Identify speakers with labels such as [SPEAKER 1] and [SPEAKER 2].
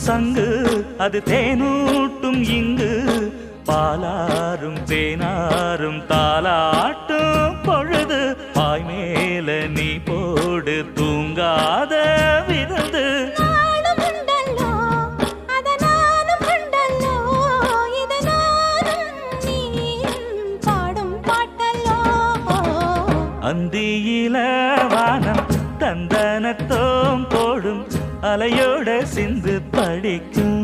[SPEAKER 1] சங்கு அது தேனூட்டும் இங்கு பாலாரும் தேனாரும் தாலாட்டும் பொழுது பாய் மேல நீ போடு தூங்காத விருந்து அந்தியில வானம் தந்தனத்தோம் போடும் அலையோட சிந்து படிக்கும்